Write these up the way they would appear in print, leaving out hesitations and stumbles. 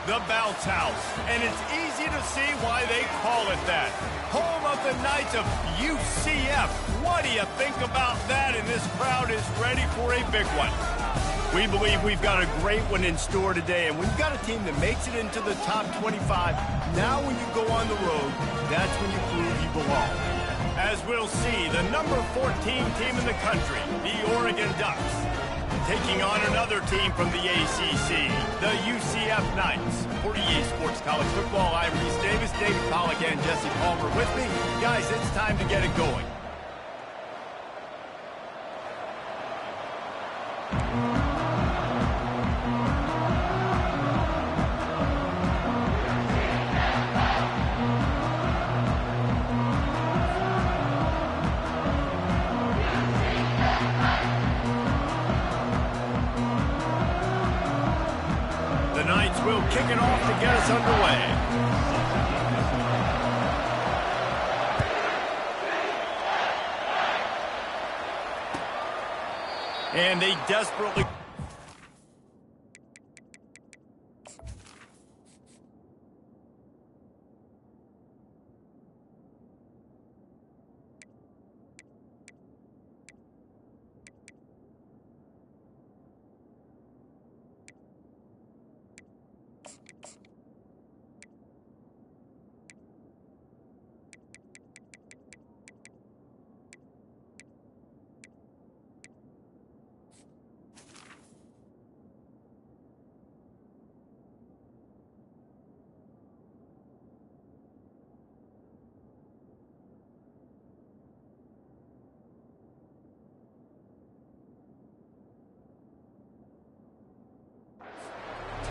The Bounce House, and it's easy to see why they call it that. Home of the Knights of UCF. What do you think about that? And this crowd is ready for a big one. We believe we've got a great one in store today, and we've got a team that makes it into the top 25. Now when you go on the road, that's when you prove you belong. As we'll see, the number 14 team in the country, the Oregon Ducks, taking on another team from the ACC, the UCF Knights. For EA Sports College Football, I'm Reese Davis, David Pollack, and Jesse Palmer with me. Guys, it's time to get it going. Will kick it off to get us underway. And they desperately...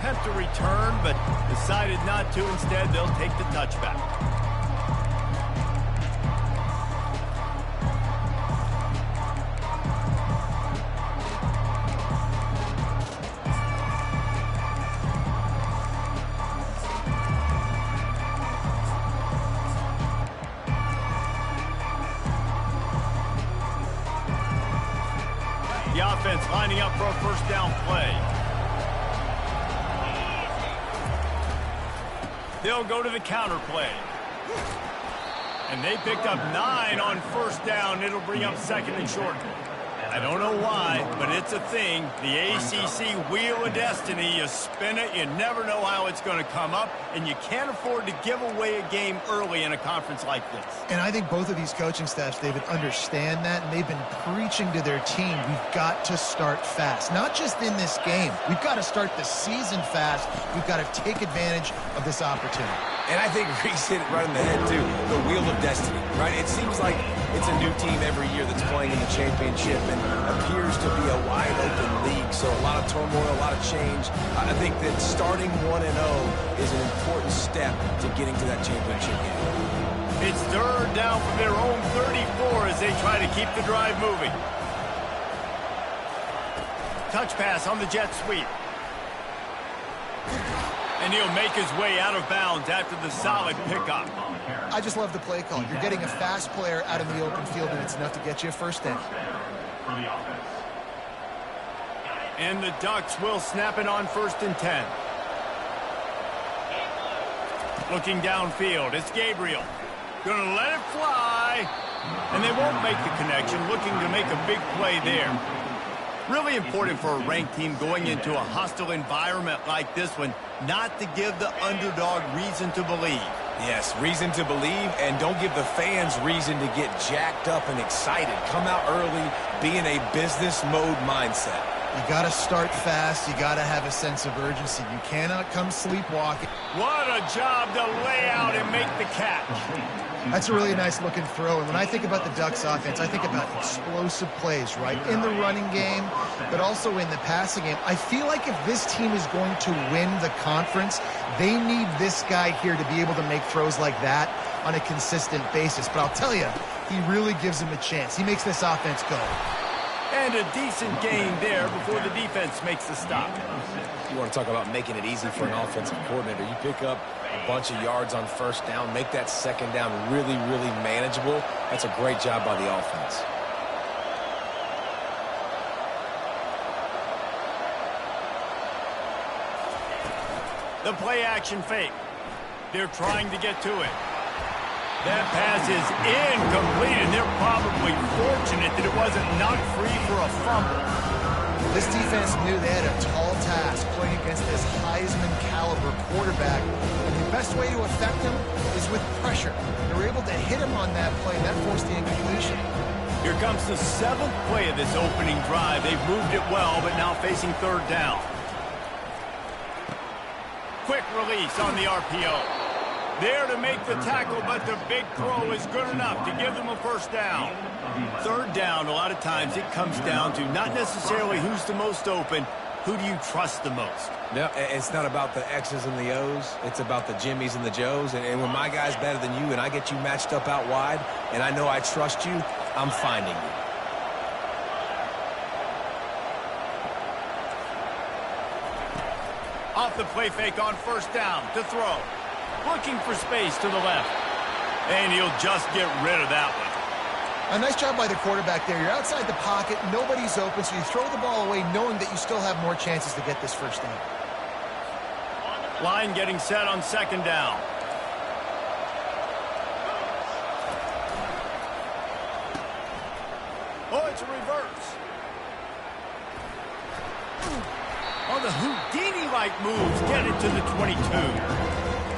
attempt to return, but decided not to. Instead, they'll take the touchback. The offense lining up for a first down play. They'll go to the counter play. And they picked up 9 on first down. It'll bring up second and short. I don't know why, but it's a thing. The ACC Wheel of Destiny, you spin it, you never know how it's going to come up, and you can't afford to give away a game early in a conference like this. And I think both of these coaching staffs, David, understand that, and they've been preaching to their team, we've got to start fast. Not just in this game. We've got to start the season fast. We've got to take advantage of this opportunity. And I think Reese hit it right in the head, too. The Wheel of Destiny, right? It seems like it's a new team every year that's playing in the championship and appears to be a wide-open league. So a lot of turmoil, a lot of change. I think that starting 1-0 is an important step to getting to that championship game. It's third down from their own 34 as they try to keep the drive moving. Touch pass on the jet sweep. And he'll make his way out of bounds after the solid pickup. I just love the play call. You're getting a fast player out in the open field, and it's enough to get you a first down. And the Ducks will snap it on 1st and 10. Looking downfield, it's Gabriel. Gonna let it fly. And they won't make the connection, looking to make a big play there. Really important for a ranked team going into a hostile environment like this one, not to give the underdog reason to believe. Yes, reason to believe, and don't give the fans reason to get jacked up and excited. Come out early, be in a business mode mindset. You got to start fast. You got to have a sense of urgency. You cannot come sleepwalking. What a job to lay out and make the catch. That's a really nice looking throw. And when I think about the Ducks offense, I think about explosive plays, right? In the running game, but also in the passing game. I feel like if this team is going to win the conference, they need this guy here to be able to make throws like that on a consistent basis. But I'll tell you, he really gives them a chance. He makes this offense go. And a decent gain there before the defense makes the stop. You want to talk about making it easy for an offensive coordinator. You pick up a bunch of yards on first down, make that second down really, really manageable. That's a great job by the offense. The play action fake. They're trying to get to it. That pass is incomplete, and they're probably fortunate that it wasn't knocked free for a fumble. This defense knew they had a tall task playing against this Heisman caliber quarterback, and the best way to affect him is with pressure. They were able to hit him on that play, and that forced the incompletion. Here comes the 7th play of this opening drive. They've moved it well, but now facing 3rd down. Quick release on the RPO. There to make the tackle, but the big throw is good enough to give them a 1st down. 3rd down, a lot of times it comes down to not necessarily who's the most open, who do you trust the most? No, it's not about the X's and the O's. It's about the Jimmys and the Joes. And when my guy's better than you and I get you matched up out wide and I know I trust you, I'm finding you. Off the play fake on 1st down to throw. Looking for space to the left. And he'll just get rid of that one. A nice job by the quarterback there. You're outside the pocket, nobody's open, so you throw the ball away knowing that you still have more chances to get this 1st down. Line getting set on 2nd down. Oh, it's a reverse. Oh, the Houdini-like moves get it to the 22.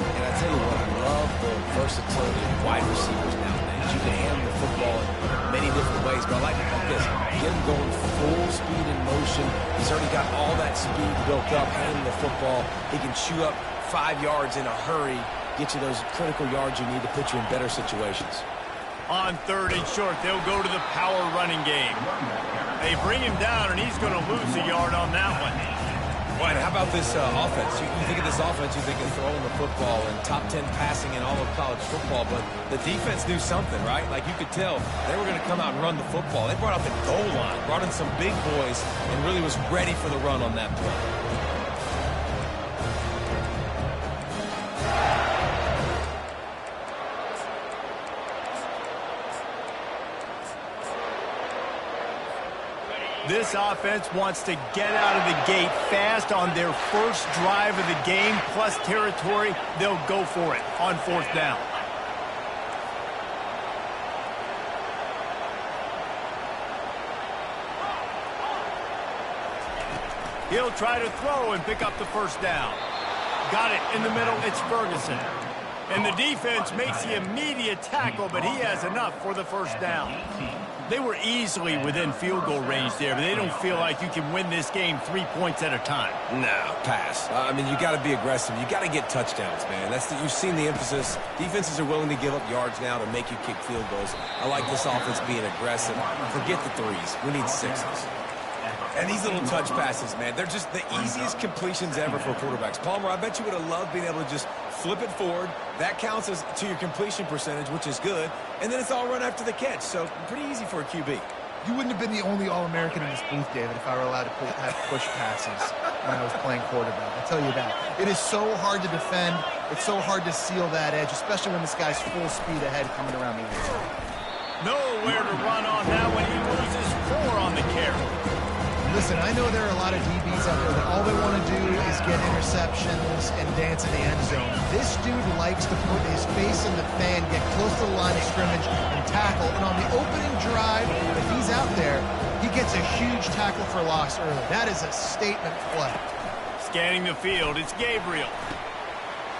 And I tell you what, I love the versatility of wide receivers nowadays. You can handle the football in many different ways, but I like it like this. Get him going full speed in motion. He's already got all that speed built up, handling the football. He can chew up 5 yards in a hurry, get you those critical yards you need to put you in better situations. On 3rd and short, they'll go to the power running game. They bring him down, and he's going to lose a yard on that one. Well, and how about this offense? You think of this offense, you think of throwing the football and top 10 passing in all of college football, but the defense knew something, right? Like you could tell they were going to come out and run the football. They brought out the goal line, brought in some big boys, and really was ready for the run on that play. This offense wants to get out of the gate fast on their 1st drive of the game, plus territory. They'll go for it on 4th down. He'll try to throw and pick up the 1st down. Got it in the middle. It's Ferguson. And the defense makes the immediate tackle, but he has enough for the 1st down. They were easily within field goal range there, but they don't feel like you can win this game 3 points at a time. No, pass. I mean, you got to be aggressive. You got to get touchdowns, man. You've seen the emphasis. Defenses are willing to give up yards now to make you kick field goals. I like this offense being aggressive. Forget the 3s. We need 6s. And these little touch passes, man, they're just the easiest completions ever for quarterbacks. Palmer, I bet you would have loved being able to just flip it forward. That counts as to your completion percentage, which is good. And then it's all run after the catch. So pretty easy for a QB. You wouldn't have been the only All-American in this booth, David, if I were allowed to have push passes when I was playing quarterback. I'll tell you that. It is so hard to defend. It's so hard to seal that edge, especially when this guy's full speed ahead coming around the edge. Nowhere to run on that when he loses 4 on the carry. Listen, I know there are a lot of DBs out there that all they want to do is get interceptions and dance in the end zone. This dude likes to put his face in the fan, get close to the line of scrimmage, and tackle. And on the opening drive, if he's out there, he gets a huge tackle for loss early. That is a statement play. Scanning the field, it's Gabriel.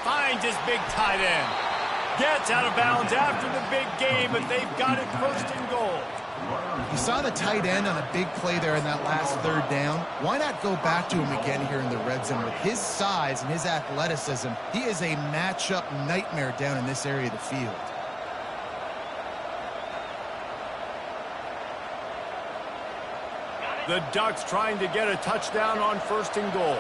Finds his big tight end. Gets out of bounds after the big game, but they've got it 1st and goal. You saw the tight end on a big play there in that last 3rd down. Why not go back to him again here in the red zone? With his size and his athleticism, he is a matchup nightmare down in this area of the field. The Ducks trying to get a touchdown on 1st and goal.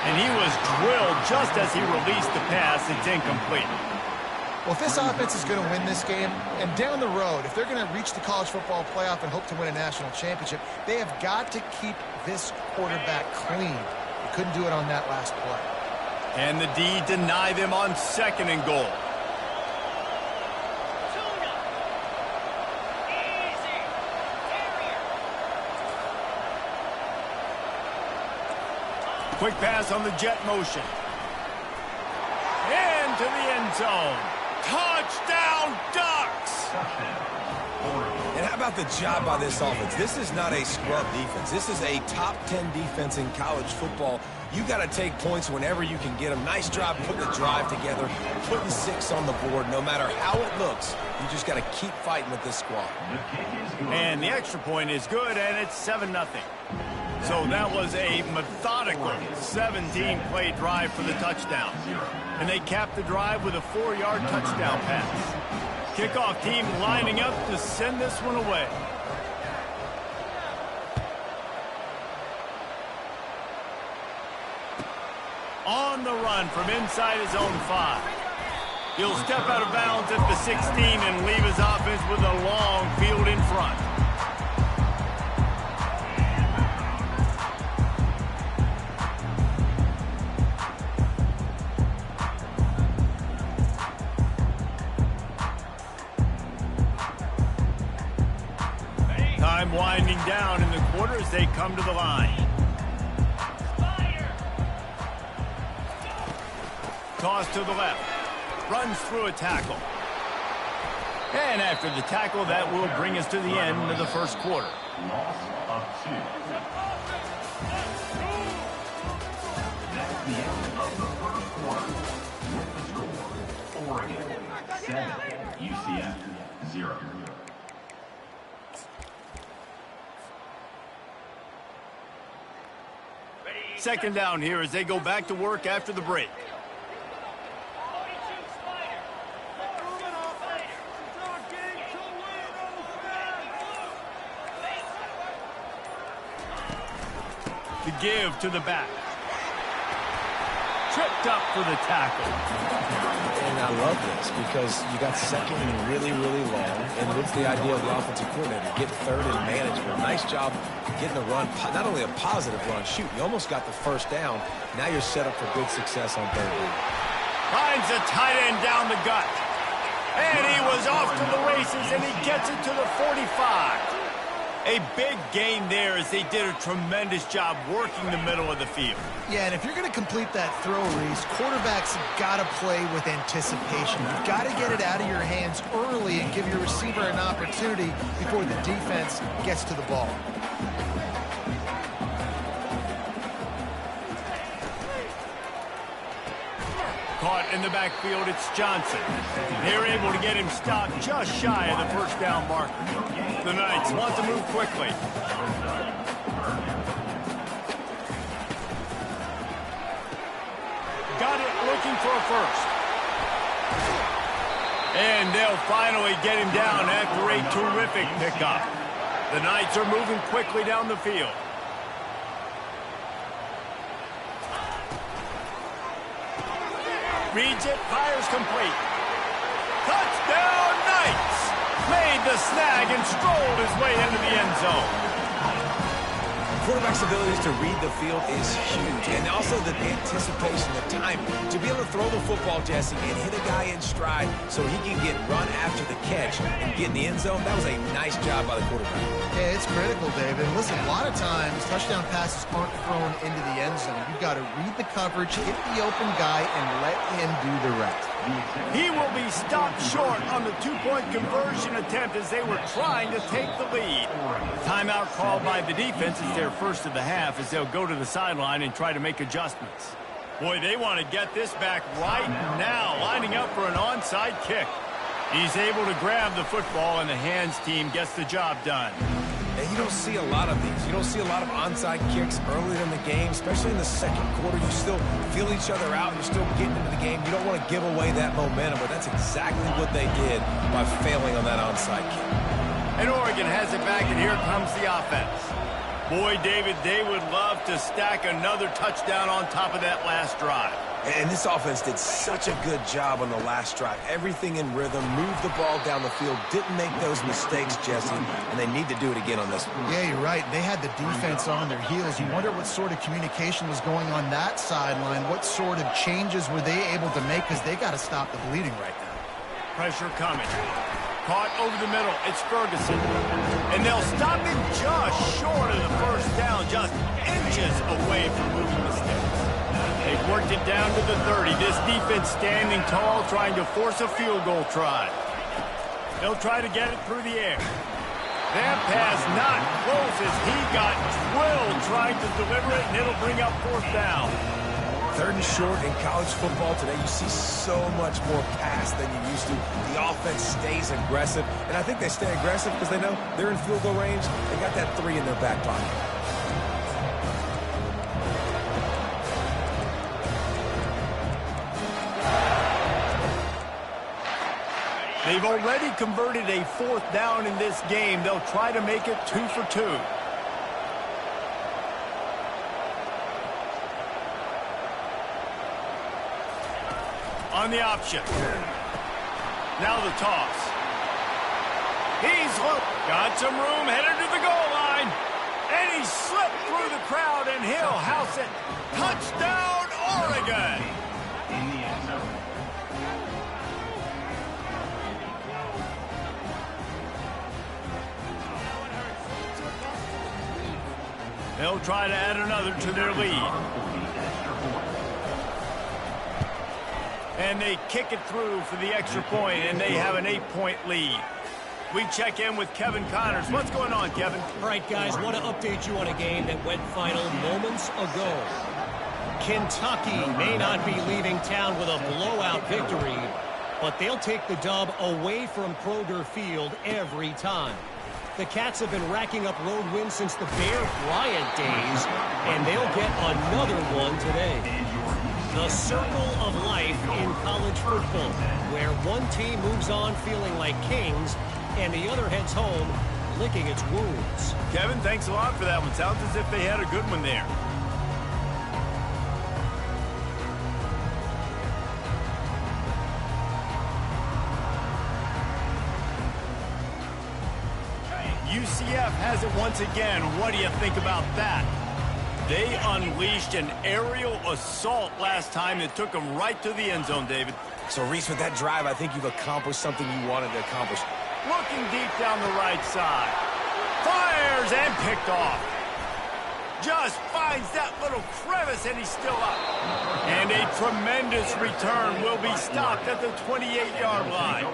And he was drilled just as he released the pass. It's incomplete. Well, if this offense is going to win this game, and down the road, if they're going to reach the college football playoff and hope to win a national championship, they have got to keep this quarterback clean. They couldn't do it on that last play. And the D deny them on 2nd and goal. Quick pass on the jet motion. Into the end zone. Touchdown, Ducks! And how about the job by this offense? This is not a scrub defense. This is a top 10 defense in college football. You got to take points whenever you can get them. Nice job putting the drive together, putting 6 on the board. No matter how it looks, you just got to keep fighting with this squad. And the extra point is good, and it's 7-0. So that was a methodical 17-play drive for the touchdown. And they capped the drive with a 4-yard touchdown pass. Kickoff team lining up to send this one away. On the run from inside his own 5. He'll step out of bounds at the 16 and leave his offense with a long field in front. Time winding down in the quarter as they come to the line. Toss to the left. Runs through a tackle. And after the tackle, that will bring us to the end of the first quarter. Loss of 2. That's the end of the first quarter. With the score, Oregon 7, UCF 0. Second down here as they go back to work after the break. The give to the back. Tripped up for the tackle. And I love this because you got second and really, really long. And what's the idea of the offensive coordinator? Get third and manageable. Nice job getting a run, not only a positive run, shoot, you almost got the first down. Now you're set up for good success on third down. Finds a tight end down the gut. And he was off to the races, and he gets it to the 45. A big gain there as they did a tremendous job working the middle of the field. Yeah, and if you're going to complete that throw, Reese, quarterbacks have got to play with anticipation. You've got to get it out of your hands early and give your receiver an opportunity before the defense gets to the ball. Caught in the backfield, it's Johnson. They're able to get him stopped just shy of the first down marker. The Knights want to move quickly. Got it looking for a first. And they'll finally get him down after a terrific pickup. The Knights are moving quickly down the field. Reads it, fires complete. Touchdown, Knights! Made the snag and strolled his way into the end zone. Quarterback's abilities to read the field is huge, and also the anticipation, the timing. To be able to throw the football, Jesse, and hit a guy in stride so he can get run after the catch and get in the end zone, that was a nice job by the quarterback. Yeah, it's critical, David. Listen, a lot of times, touchdown passes aren't thrown into the end zone. You've got to read the coverage, hit the open guy, and let him do the rest. He will be stopped short on the two-point conversion attempt as they were trying to take the lead. Timeout called by the defense is their first of the half as they'll go to the sideline and try to make adjustments. Boy, they want to get this back right now, lining up for an onside kick. He's able to grab the football, and the hands team gets the job done. And you don't see a lot of these. You don't see a lot of onside kicks earlier in the game, especially in the second quarter. You still feel each other out. You're still getting into the game. You don't want to give away that momentum, but that's exactly what they did by failing on that onside kick. And Oregon has it back, and here comes the offense. Boy, David, they would love to stack another touchdown on top of that last drive. And this offense did such a good job on the last drive. Everything in rhythm, moved the ball down the field, didn't make those mistakes, Jesse, and they need to do it again on this one. Yeah, you're right. They had the defense on their heels. You wonder what sort of communication was going on that sideline. What sort of changes were they able to make, because they got to stop the bleeding right now. Pressure coming. Caught over the middle. It's Ferguson. And they'll stop him just short of the first down, just inches away from moving the sticks. Worked it down to the 30. This defense standing tall, trying to force a field goal try. They'll try to get it through the air. That pass not close as he got drilled trying to deliver it, and it'll bring up fourth down. 3rd and short in college football today. You see so much more pass than you used to. The offense stays aggressive, and I think they stay aggressive because they know they're in field goal range. They got that 3 in their back pocket. They've already converted a 4th down in this game. They'll try to make it 2 for 2. On the option. Now the toss. He's got some room, headed to the goal line. And he slipped through the crowd, and he'll house it. Touchdown, Oregon! In the end zone. They'll try to add another to their lead. And they kick it through for the extra point, and they have an 8-point lead. We check in with Kevin Connors. What's going on, Kevin? All right, guys, want to update you on a game that went final moments ago. Kentucky may not be leaving town with a blowout victory, but they'll take the dub away from Kroger Field every time. The Cats have been racking up road wins since the Bear Bryant days, and they'll get another one today. The circle of life in college football, where one team moves on feeling like kings, and the other heads home licking its wounds. Kevin, thanks a lot for that one. Sounds as if they had a good one there. UCF has it once again. What do you think about that? They unleashed an aerial assault last time that took them right to the end zone, David. So, Reese, with that drive, I think you've accomplished something you wanted to accomplish. Looking deep down the right side. Fires and picked off. Just finds that little crevice, and he's still up. And a tremendous return will be stopped at the 28-yard line.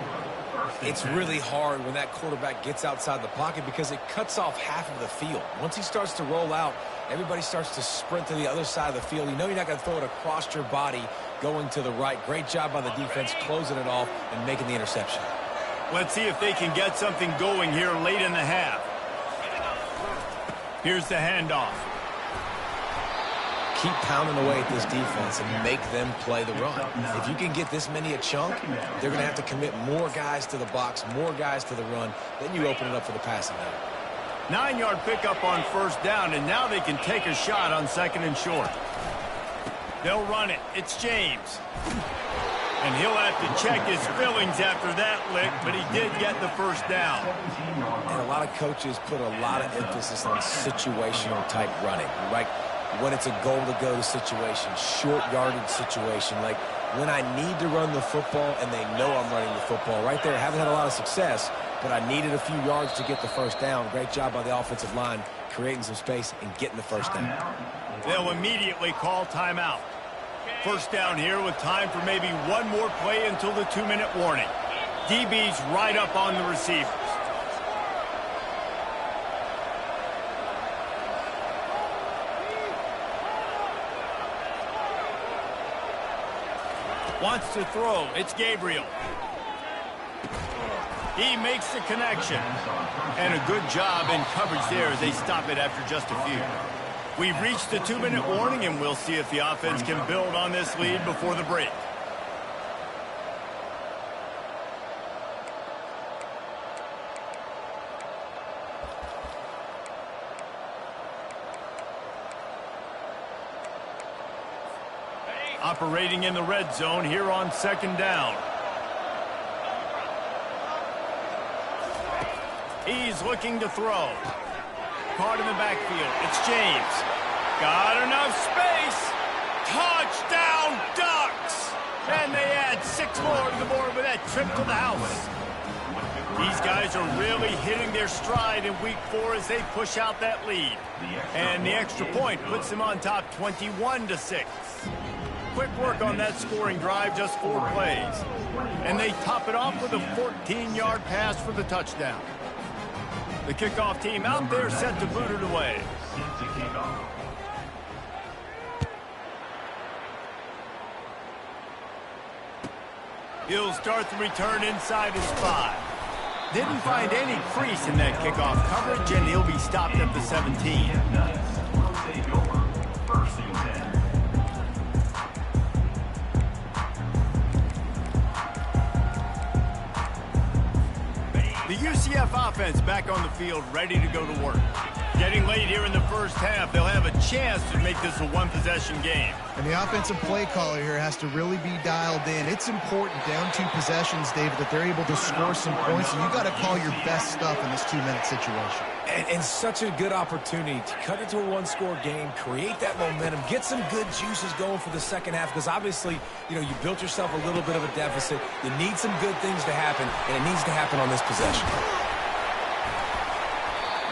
It's really hard when that quarterback gets outside the pocket because it cuts off half of the field. Once he starts to roll out, everybody starts to sprint to the other side of the field. You know you're not going to throw it across your body going to the right. Great job by the defense closing it off and making the interception. Let's see if they can get something going here late in the half. Here's the handoff. Keep pounding away at this defense and make them play the run. If you can get this many a chunk, they're going to have to commit more guys to the box, more guys to the run. Then you open it up for the passing game. 9-yard pickup on first down, and now they can take a shot on 2nd and short. They'll run it. It's James. And he'll have to check his fillings after that lick, but he did get the first down. And a lot of coaches put a lot of emphasis on situational type running, right? When it's a goal-to-go situation, short yardage situation, like when I need to run the football and they know I'm running the football. Right there, I haven't had a lot of success, but I needed a few yards to get the first down. Great job by the offensive line, creating some space and getting the first down. They'll immediately call timeout. First down here with time for maybe one more play until the 2-minute warning. DB's right up on the receivers. Wants to throw. It's Gabriel. He makes the connection. And a good job in coverage there as they stop it after just a few. We've reached the 2-minute warning, and we'll see if the offense can build on this lead before the break. Operating in the red zone here on 2nd down. He's looking to throw. Caught in the backfield. It's James. Got enough space. Touchdown, Ducks! And they add 6 more to the board with that trip to the house. These guys are really hitting their stride in week 4 as they push out that lead. And the extra point puts them on top 21-6. quick work on that scoring drive, just 4 plays. And they top it off with a 14-yard pass for the touchdown. The kickoff team out there set to boot it away. Set to kick off. He'll start the return inside his 5. Didn't find any crease in that kickoff coverage, and he'll be stopped at the 17. Nuts will take over. First and 10. The UCF offense back on the field, ready to go to work. Getting late here in the first half, they'll have a chance to make this a one-possession game. And the offensive play caller here has to really be dialed in. It's important down 2 possessions, David, that they're able to score some points. And you got to call your best stuff in this 2-minute situation. And such a good opportunity to cut it to a 1-score game, create that momentum, get some good juices going for the second half, because obviously, you built yourself a little bit of a deficit. You need some good things to happen, and it needs to happen on this possession.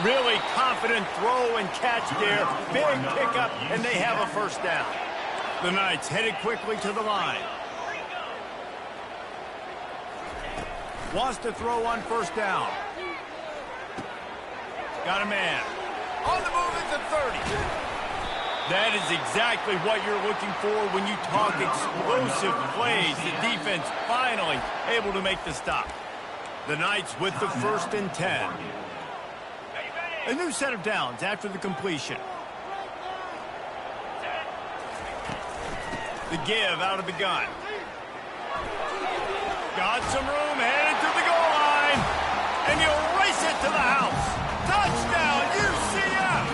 Really confident throw and catch there. Big pickup, and they have a first down. The Knights headed quickly to the line. Wants to throw on first down. Got a man. On the move at the 30. That is exactly what you're looking for when you talk explosive plays. The defense finally able to make the stop. The Knights with the first and 10. A new set of downs after the completion. The give out of the gun. Got some room, headed to the goal line. And you'll race it to the house. Touchdown, UCF!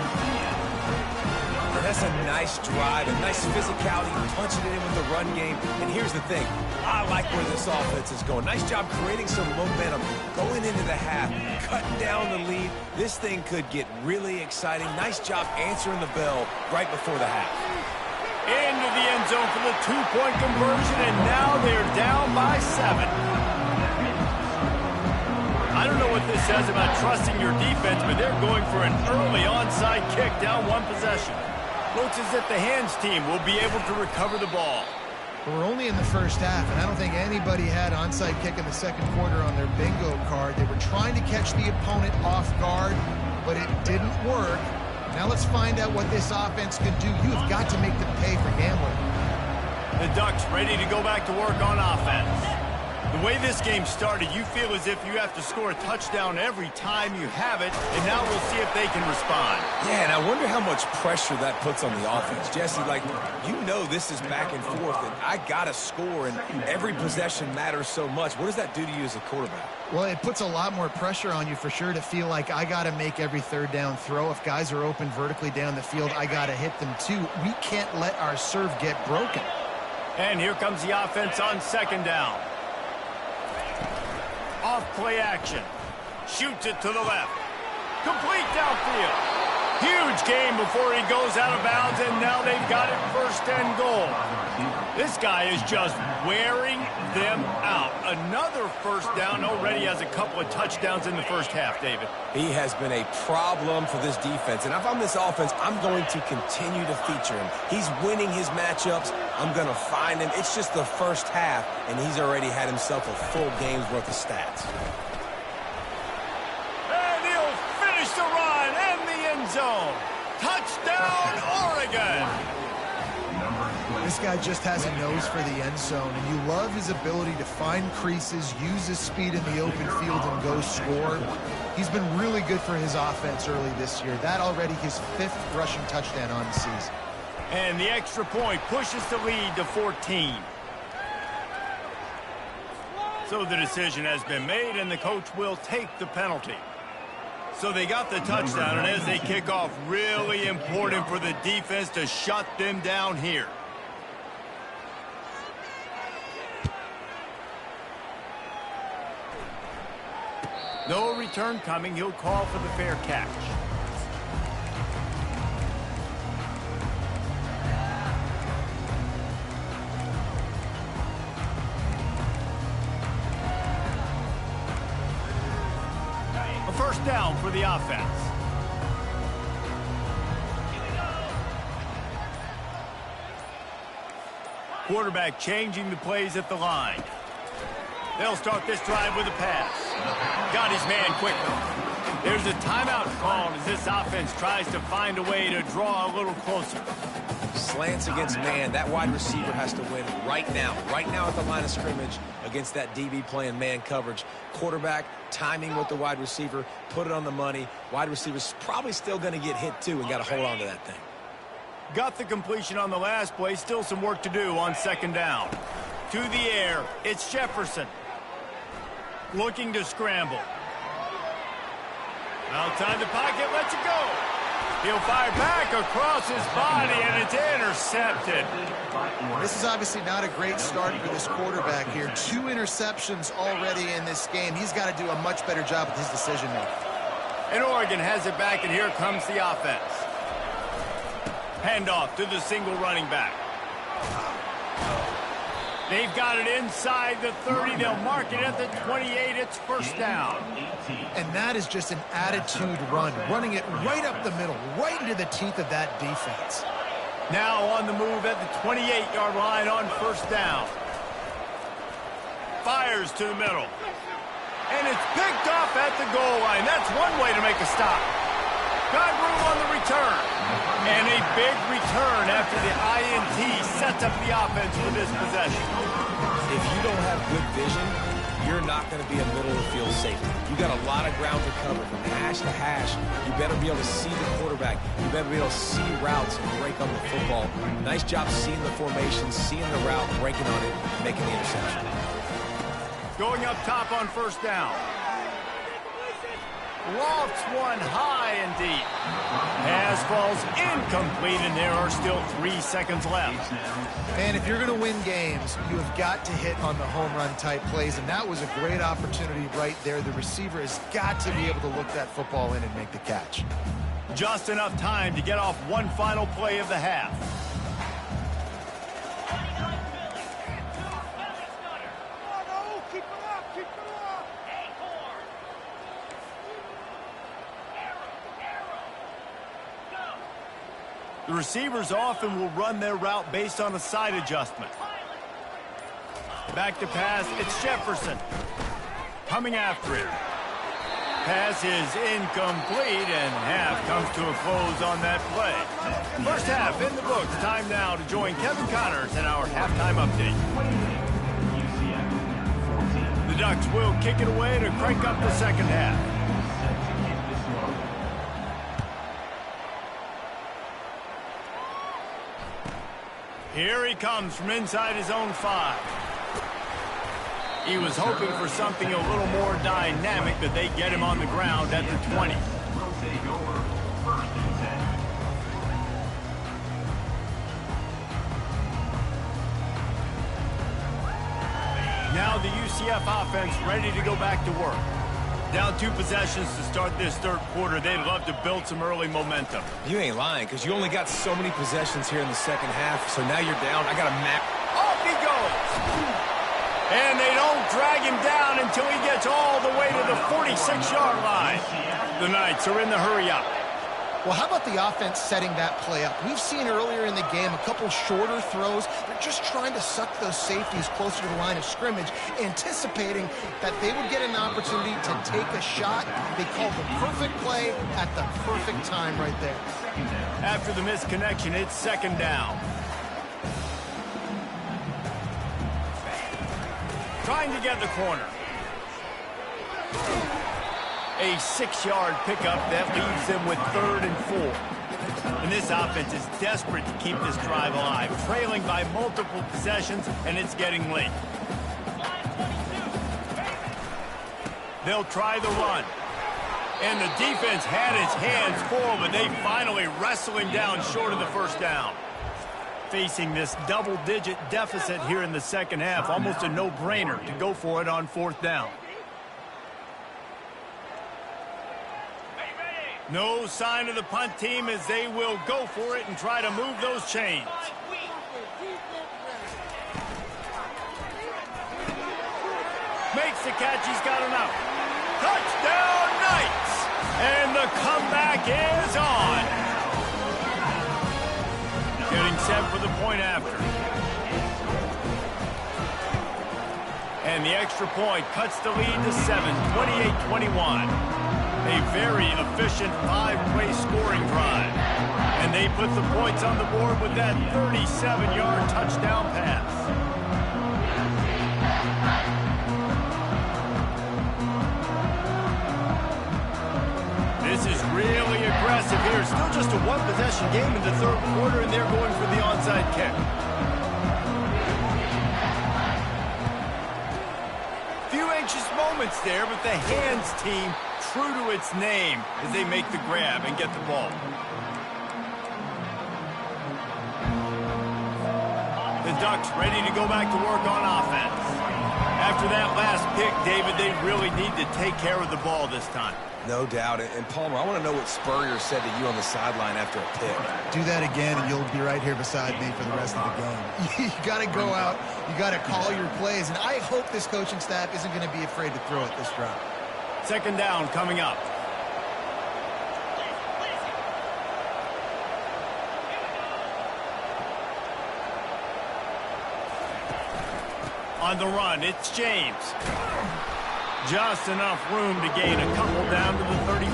And that's a nice drive, a nice physicality, punching it in with the run game. And here's the thing, I like where this offense is going. Nice job creating some momentum, going into the half, cutting down the lead. This thing could get really exciting. Nice job answering the bell right before the half. Into the end zone for the 2-point conversion, and now they're down by 7. I don't know what this says about trusting your defense, but they're going for an early onside kick down 1 possession. Looks as if the hands team will be able to recover the ball. But we're only in the first half, and I don't think anybody had onside kick in the second quarter on their bingo card. They were trying to catch the opponent off guard, but it didn't work. Now let's find out what this offense could do. You have got to make them pay for gambling. The Ducks ready to go back to work on offense. The way this game started, you feel as if you have to score a touchdown every time you have it, and now we'll see if they can respond. Yeah, and I wonder how much pressure that puts on the offense. Jesse, this is back and forth, and I got to score, and every possession matters so much. What does that do to you as a quarterback? Well, it puts a lot more pressure on you for sure to feel like I got to make every third down throw. If guys are open vertically down the field, I got to hit them too. We can't let our serve get broken. And here comes the offense on second down. Off play action. Shoots it to the left. Complete downfield. Huge gain before he goes out of bounds, and now they've got it first and goal. This guy is just wearing them out. Another first down, already has a couple of touchdowns in the first half, David. He has been a problem for this defense, and if I'm this offense, I'm going to continue to feature him. He's winning his matchups. I'm going to find him. It's just the first half, and he's already had himself a full game's worth of stats. And he'll finish the run in the end zone. Touchdown, Oregon! This guy just has a nose for the end zone, and you love his ability to find creases, use his speed in the open field, and go score. He's been really good for his offense early this year. That already his 5th rushing touchdown on the season. And the extra point pushes the lead to 14. So the decision has been made, and the coach will take the penalty. So they got the touchdown, and as they kick off, really important for the defense to shut them down here. No return coming. He'll call for the fair catch. A first down for the offense. Quarterback changing the plays at the line. They'll start this drive with a pass. Got his man quickly. There's a timeout called as this offense tries to find a way to draw a little closer. Slants against man. That wide receiver has to win right now. Right now at the line of scrimmage against that DB playing man coverage. Quarterback timing with the wide receiver. Put it on the money. Wide receiver's probably still going to get hit too and got to hold on to that thing. Got the completion on the last play. Still some work to do on second down. To the air. It's Jefferson. Looking to scramble. Outside the pocket. Lets it go. He'll fire back across his body, and it's intercepted. This is obviously not a great start for this quarterback here. 2 interceptions already in this game. He's got to do a much better job with his decision-making. And Oregon has it back, and here comes the offense. Handoff to the single running back. They've got it inside the 30. They'll mark it at the 28. It's first down. And that is just an attitude run, running it right up the middle, right into the teeth of that defense. Now on the move at the 28-yard line on first down. Fires to the middle. And it's picked off at the goal line. That's one way to make a stop. Got room on the return. And a big return after the INT sets up the offense for this possession. If you don't have good vision, you're not going to be a middle-of-the-field safety. You got a lot of ground to cover from hash to hash. You better be able to see the quarterback. You better be able to see routes and break on the football. Nice job seeing the formation, seeing the route, breaking on it, making the interception. Going up top on first down. Lofts one high and deep. Pass falls incomplete, and there are still 3 seconds left. And if you're going to win games, you have got to hit on the home run type plays, and that was a great opportunity right there. The receiver has got to be able to look that football in and make the catch. Just enough time to get off one final play of the half. The receivers often will run their route based on a side adjustment. Back to pass, it's Jefferson. Coming after it. Pass is incomplete, and half comes to a close on that play. First half in the books. Time now to join Kevin Connors in our halftime update. The Ducks will kick it away to crank up the second half. Here he comes from inside his own 5. He was hoping for something a little more dynamic, but they get him on the ground at the 20. Now the UCF offense ready to go back to work. Down 2 possessions to start this third quarter. They'd love to build some early momentum. You ain't lying, because you only got so many possessions here in the second half, so now you're down. I got to map. Off he goes! And they don't drag him down until he gets all the way to the 46-yard line. The Knights are in the hurry-up. Well, how about the offense setting that play up? We've seen earlier in the game a couple shorter throws. They're just trying to suck those safeties closer to the line of scrimmage, anticipating that they would get an opportunity to take a shot. They called the perfect play at the perfect time right there. After the missed connection, it's second down. Trying to get the corner. A 6-yard pickup that leaves them with 3rd and 4. And this offense is desperate to keep this drive alive, trailing by multiple possessions, and it's getting late. They'll try the run. And the defense had its hands full, but they finally wrestle him down short of the first down. Facing this double-digit deficit here in the second half, almost a no-brainer to go for it on 4th down. No sign of the punt team as they will go for it and try to move those chains. Makes the catch. He's got enough. Touchdown, Knights! And the comeback is on. Getting set for the point after. And the extra point cuts the lead to 7, 28-21. A very efficient 5-play scoring drive. And they put the points on the board with that 37-yard touchdown pass. This is really aggressive here. Still just a one-possession game in the third quarter, and they're going for the onside kick. Few anxious moments there, but the hands team true to its name as they make the grab and get the ball. The Ducks ready to go back to work on offense. After that last pick, David, they really need to take care of the ball this time. No doubt. And Palmer, I want to know what Spurrier said to you on the sideline after a pick. Do that again, and you'll be right here beside me for the rest of the game. You got to go out. You got to call your plays. And I hope this coaching staff isn't going to be afraid to throw it this drive. Second down coming up. On the run, it's James. Just enough room to gain a couple down to the 34.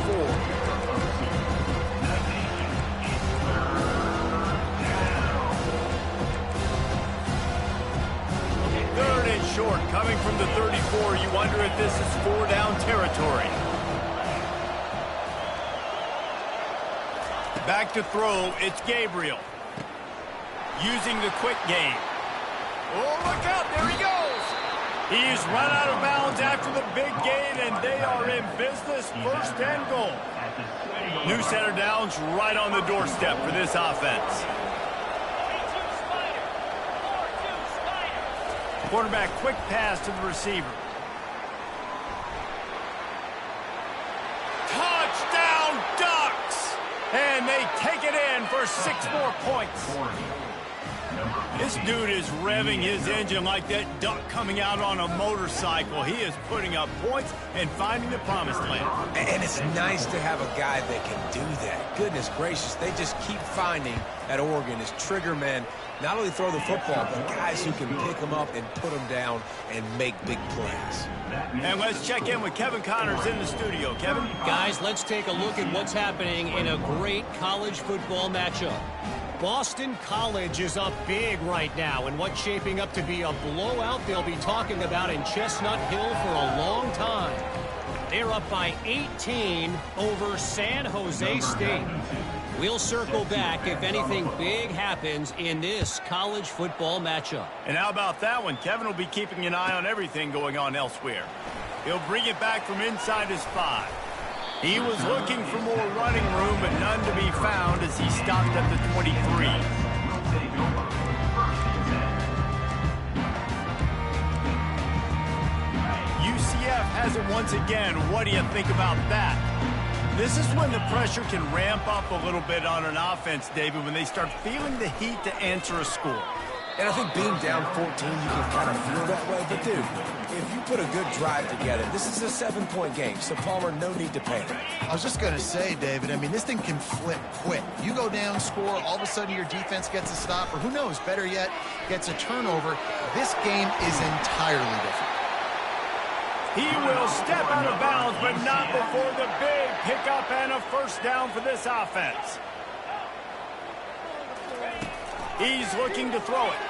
Third and short, coming from the 34. You wonder if this is 4-down territory. Back to throw, it's Gabriel. Using the quick game. Oh, look out, there he goes. He's run out of bounds after the big gain, and they are in business. First and goal. New center downs right on the doorstep for this offense. Quarterback quick pass to the receiver. Touchdown Ducks! And they take it in for 6 more points. This dude is revving his engine like that duck coming out on a motorcycle. He is putting up points and finding the promised land. And it's nice to have a guy that can do that. Goodness gracious, they just keep finding at Oregon is trigger men. Not only throw the football, but guys who can pick them up and put them down and make big plays. And let's check in with Kevin Connors in the studio. Kevin? Guys, let's take a look at what's happening in a great college football matchup. Boston College is up big right now in what's shaping up to be a blowout they'll be talking about in Chestnut Hill for a long time. They're up by 18 over San Jose State. We'll circle back if anything big happens in this college football matchup. And how about that one? Kevin will be keeping an eye on everything going on elsewhere. He'll bring it back from inside his 5. He was looking for more running room, but none to be found as he stopped at the 23. UCF has it once again. What do you think about that? This is when the pressure can ramp up a little bit on an offense, David, when they start feeling the heat to answer a score. And I think being down 14, you can kind of feel that way. But, dude, if you put a good drive together, this is a 7-point game. So, Palmer, no need to panic. I was just going to say, David, I mean, this thing can flip quick. You go down, score, all of a sudden your defense gets a stop, or who knows, better yet, gets a turnover. This game is entirely different. He will step out of bounds, but not before the big pickup and a first down for this offense. He's looking to throw it.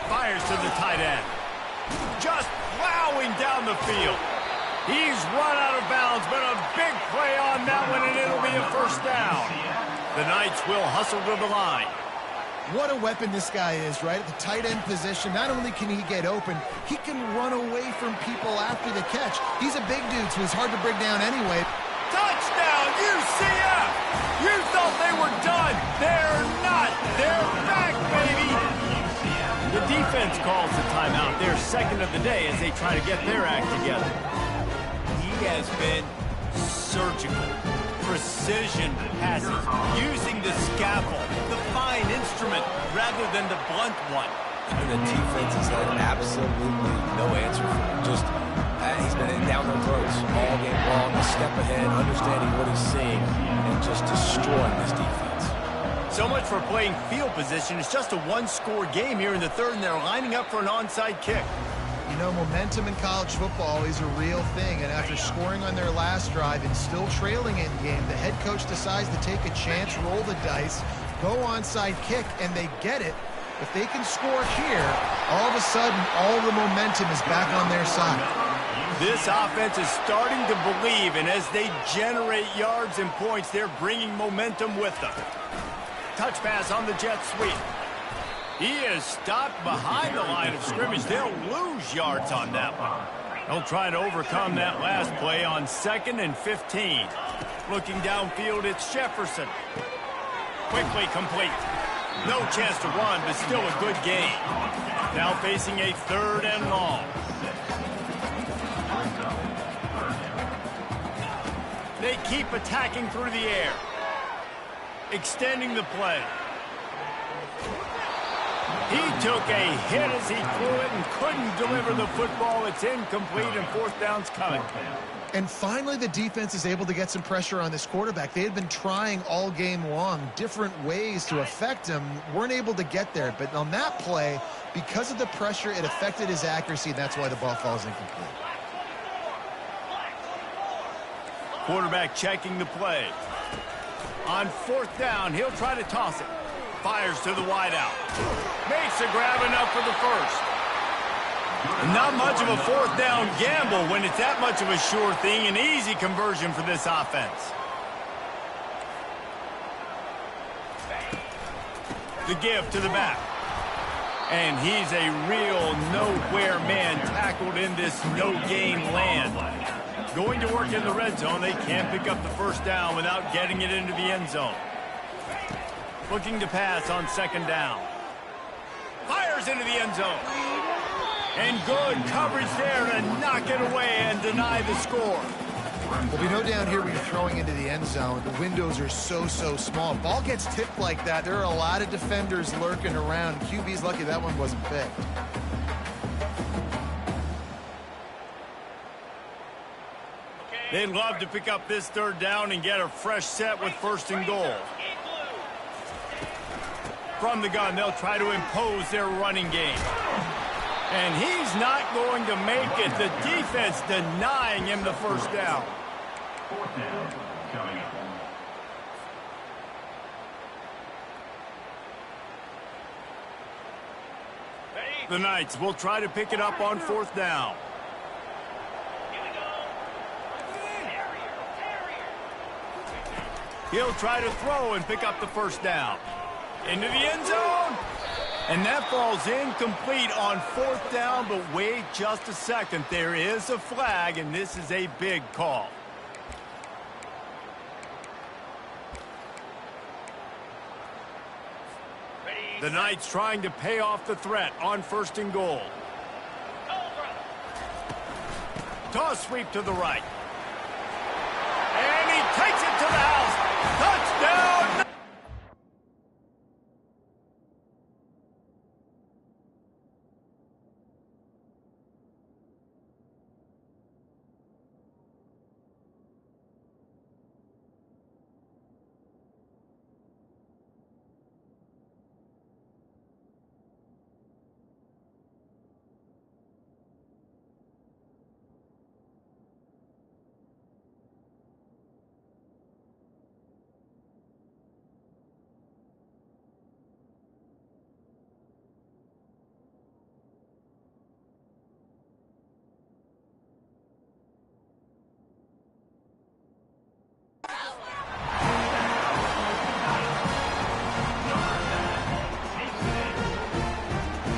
Fires to the tight end. Just plowing down the field. He's run out of bounds, but a big play on that one, and it'll be a first down. The Knights will hustle to the line. What a weapon this guy is, right? At the tight end position, not only can he get open, he can run away from people after the catch. He's a big dude, so he's hard to bring down anyway. Touchdown, UCF! You thought they were done. They're not. They're back, baby. The defense calls the timeout. They're second of the day as they try to get their act together. He has been surgical. Precision passes, using the scaffold, the fine instrument, rather than the blunt one. And the defense has had absolutely no answer for him. Just, he's been down their throats all game long, a step ahead, understanding what he's seeing, and just destroying this defense. So much for playing field position. It's just a one-score game here in the third, and they're lining up for an onside kick. You know, momentum in college football is a real thing, and after scoring on their last drive and still trailing in game, the head coach decides to take a chance, roll the dice, go onside kick, and they get it. If they can score here, all of a sudden, all the momentum is back on their side. This offense is starting to believe, and as they generate yards and points, they're bringing momentum with them. Touch pass on the jet sweep. He is stopped behind the line of scrimmage. They'll lose yards on that one. They'll try to overcome that last play on 2nd and 15. Looking downfield, it's Jefferson. Quickly complete. No chance to run, but still a good gain. Now facing a 3rd and long. They keep attacking through the air. Extending the play. He took a hit as he threw it and couldn't deliver the football. It's incomplete and 4th down's coming. And finally, the defense is able to get some pressure on this quarterback. They had been trying all game long different ways to affect him, weren't able to get there. But on that play, because of the pressure, it affected his accuracy, and that's why the ball falls incomplete. Quarterback checking the play. On 4th down, he'll try to toss it. Fires to the wideout. Makes a grab enough for the first. Not much of a 4th down gamble when it's that much of a sure thing. An easy conversion for this offense. The give to the back. And he's a real nowhere man tackled in this no-gain land. Going to work in the red zone, they can't pick up the 1st down without getting it into the end zone. Looking to pass on 2nd down. Fires into the end zone. And good coverage there to knock it away and deny the score. Well, we know down here when you're throwing into the end zone, the windows are so small. Ball gets tipped like that, there are a lot of defenders lurking around. QB's lucky that one wasn't picked. They'd love to pick up this 3rd down and get a fresh set with 1st and goal. From the gun, they'll try to impose their running game. And he's not going to make it. The defense denying him the 1st down. 4th down coming up. The Knights will try to pick it up on 4th down. He'll try to throw and pick up the 1st down. Into the end zone. And that falls incomplete on 4th down, but wait just a second. There is a flag, and this is a big call. The Knights trying to pay off the threat on 1st and goal. Toss sweep to the right. And he takes it to the house. Touchdown!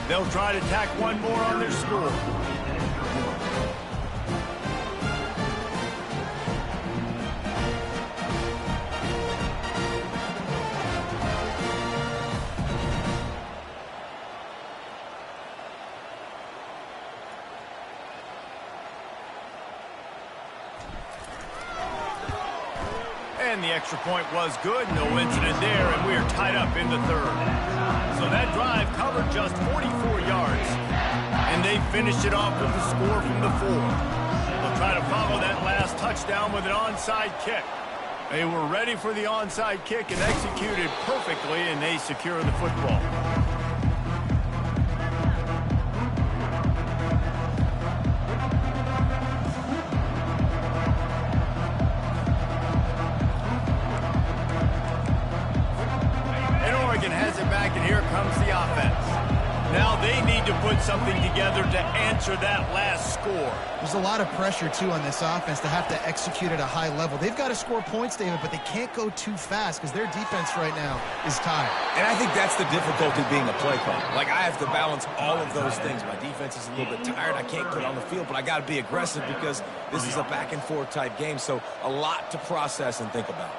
They'll try to tack one more on their score. And the extra point was good. No incident there, and we are tied up in the 3rd. So that drive covered just 44 yards. And they finished it off with the score from the 4th. They'll try to follow that last touchdown with an onside kick. They were ready for the onside kick and executed perfectly, and they secure the football. put something together to answer that last score. There's a lot of pressure, too, on this offense to have to execute at a high level. They've got to score points, David, but they can't go too fast because their defense right now is tired. And I think that's the difficulty being a play caller. Like, I have to balance all of those things. My defense is a little bit tired. I can't get on the field, but I got to be aggressive because this is a back-and-forth type game, so a lot to process and think about.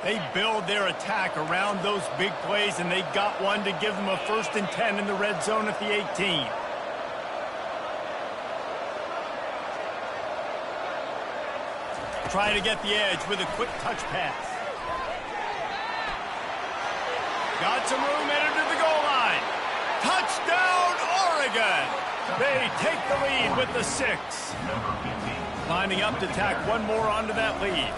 They build their attack around those big plays, and they got one to give them a 1st and 10 in the red zone at the 18. Trying to get the edge with a quick touch pass. Got some room headed to the goal line. Touchdown, Oregon! They take the lead with the 6. Lining up to tack one more onto that lead.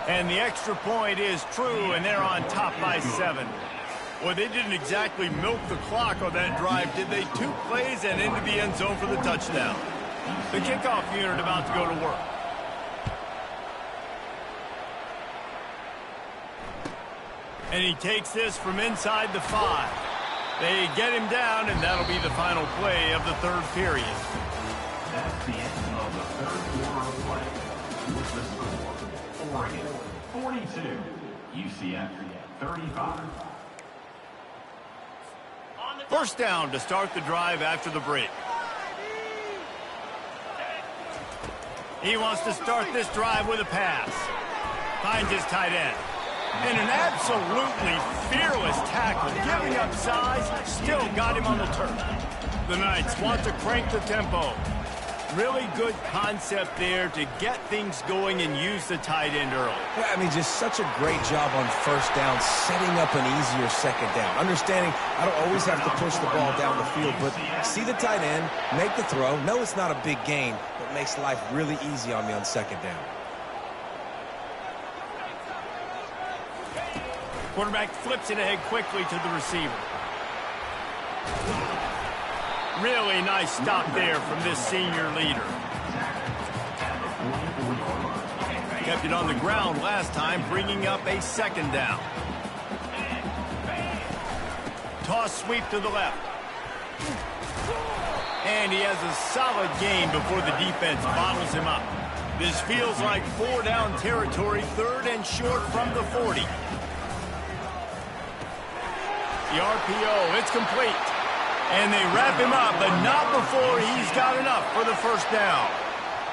And the extra point is true, and they're on top by 7. Well, they didn't exactly milk the clock on that drive, did they? 2 plays and into the end zone for the touchdown. The kickoff unit about to go to work. And he takes this from inside the 5. They get him down, and that'll be the final play of the 3rd period. That's the end of the 3rd quarter of play. With the score, Oregon 42, UCF 35. First down to start the drive after the break. He wants to start this drive with a pass. Finds his tight end. And an absolutely fearless tackle, giving up size, still got him on the turf. The Knights want to crank the tempo. Really good concept there to get things going and use the tight end early. I mean, just such a great job on first down, setting up an easier second down. Understanding I don't always have to push the ball down the field, but see the tight end, make the throw. No, it's not a big gain, but makes life really easy on me on second down. Quarterback flips it ahead quickly to the receiver. Really nice stop there from this senior leader. Kept it on the ground last time, bringing up a 2nd down. Toss sweep to the left. And he has a solid gain before the defense bottles him up. This feels like 4-down territory, 3rd and short from the 40. The RPO, it's complete. And they wrap him up, but not before he's got enough for the 1st down.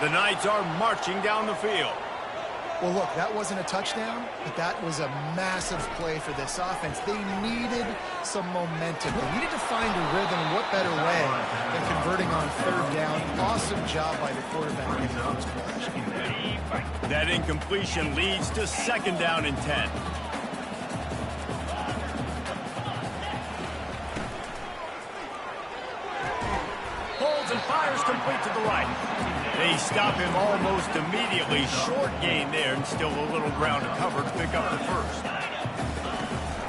The Knights are marching down the field. Well, look, that wasn't a touchdown, but that was a massive play for this offense. They needed some momentum. They needed to find a rhythm. What better way than converting on 3rd down? Awesome job by the quarterback in those plays. That incompletion leads to 2nd down and 10. And fires complete to the right. They stop him almost immediately. Short gain there, and still a little ground to cover to pick up the 1st.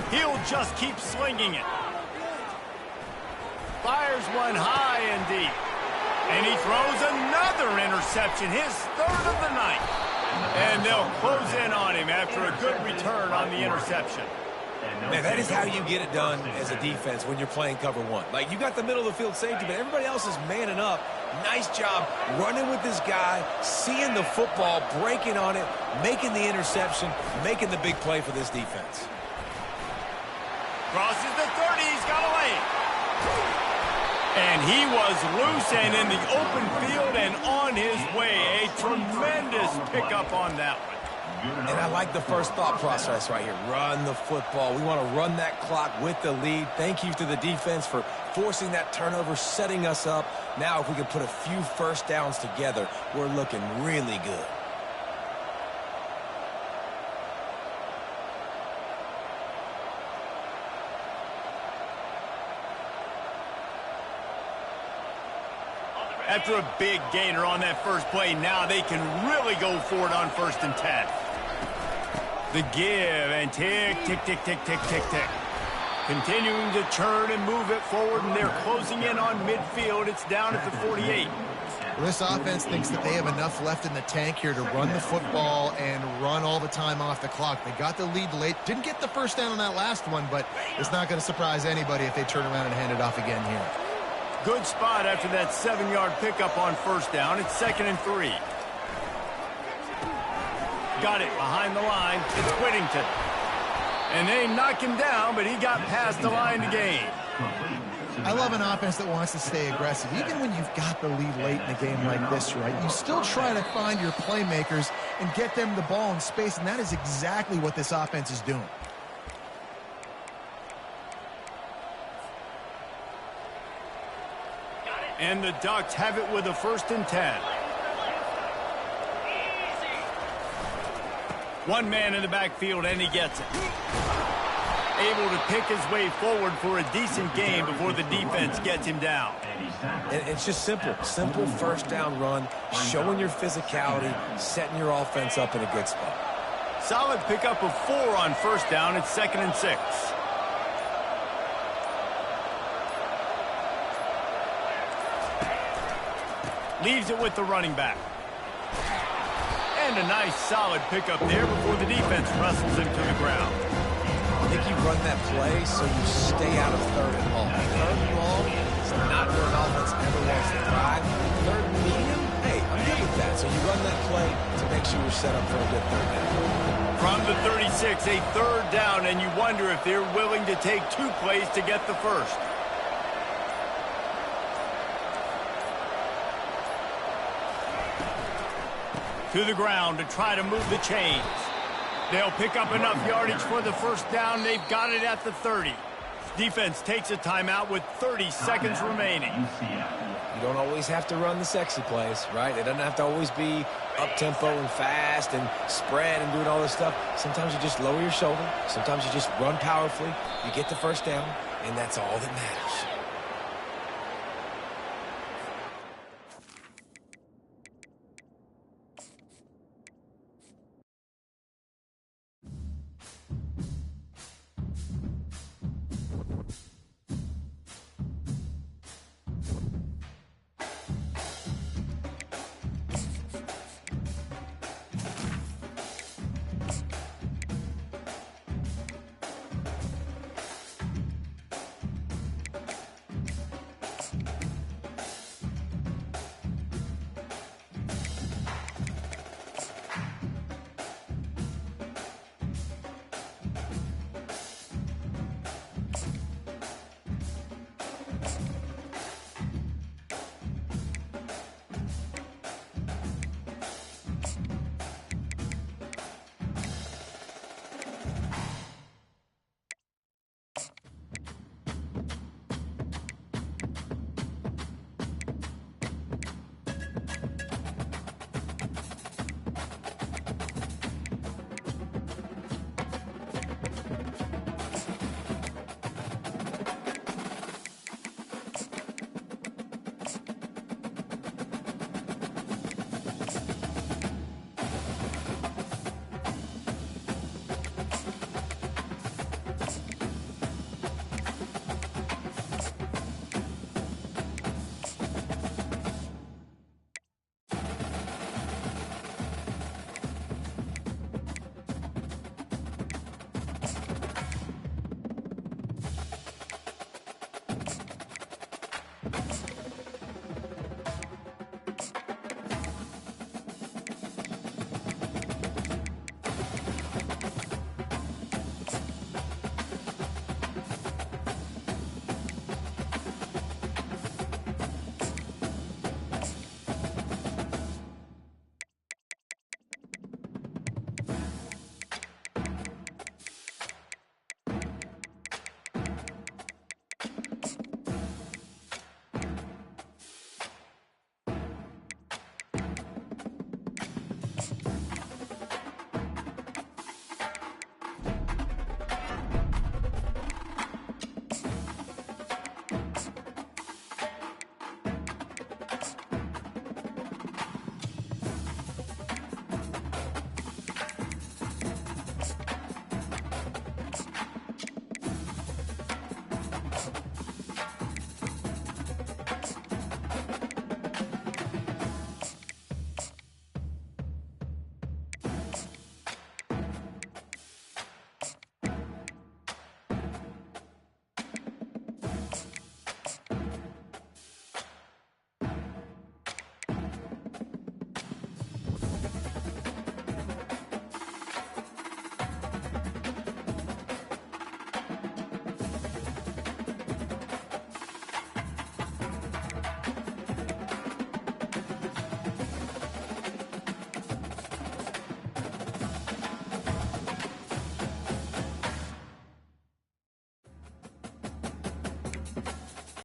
He'll just keep slinging it. Fires one high and deep. And he throws another interception, his 3rd of the night. And they'll close in on him after a good return on the interception. Man, that is how you get it done as a defense when you're playing cover 1. Like, you got the middle of the field safety, but everybody else is manning up. Nice job running with this guy, seeing the football, breaking on it, making the interception, making the big play for this defense. Crosses the 30, he's got a lane. And he was loose and in the open field and on his way. A tremendous pickup on that one. And I like the first thought process right here. Run the football. We want to run that clock with the lead. Thank you to the defense for forcing that turnover, setting us up. Now if we can put a few 1st downs together, we're looking really good. After a big gainer on that first play, now they can really go for it on 1st and 10. The give and tick, tick, tick, tick, tick, tick, tick. Continuing to turn and move it forward, and they're closing in on midfield. It's down at the 48. Well, this offense thinks that they have enough left in the tank here to run the football and run all the time off the clock. They got the lead late. Didn't get the first down on that last one, but it's not going to surprise anybody if they turn around and hand it off again here. Good spot after that 7-yard pickup on first down. It's 2nd and 3. Got it behind the line. It's Whittington. And they knock him down, but he got past the line to gain. I love an offense that wants to stay aggressive. Even when you've got the lead late in a game like this, right, you still try to find your playmakers and get them the ball in space, and that is exactly what this offense is doing. And the Ducks have it with a 1st and 10. One man in the backfield, and he gets it. Able to pick his way forward for a decent game before the defense gets him down. And it's just simple. Simple first down run, showing your physicality, setting your offense up in a good spot. Solid pickup of 4 on first down. It's 2nd and 6. Leaves it with the running back. And a nice solid pickup there before the defense wrestles him to the ground. I think you run that play so you stay out of 3rd and long. 3rd and long is not where an offense ever wants to thrive. 3rd and medium, hey, I'm good with that. So you run that play to make sure you're set up for a good 3rd down. From the 36, a 3rd down, and you wonder if they're willing to take 2 plays to get the first. To the ground to try to move the chains. They'll pick up enough yardage for the first down. They've got it at the 30. Defense takes a timeout with 30 seconds remaining. You don't always have to run the sexy plays, right? It doesn't have to always be up-tempo and fast and spread and doing all this stuff. Sometimes you just lower your shoulder. Sometimes you just run powerfully. You get the first down, and that's all that matters.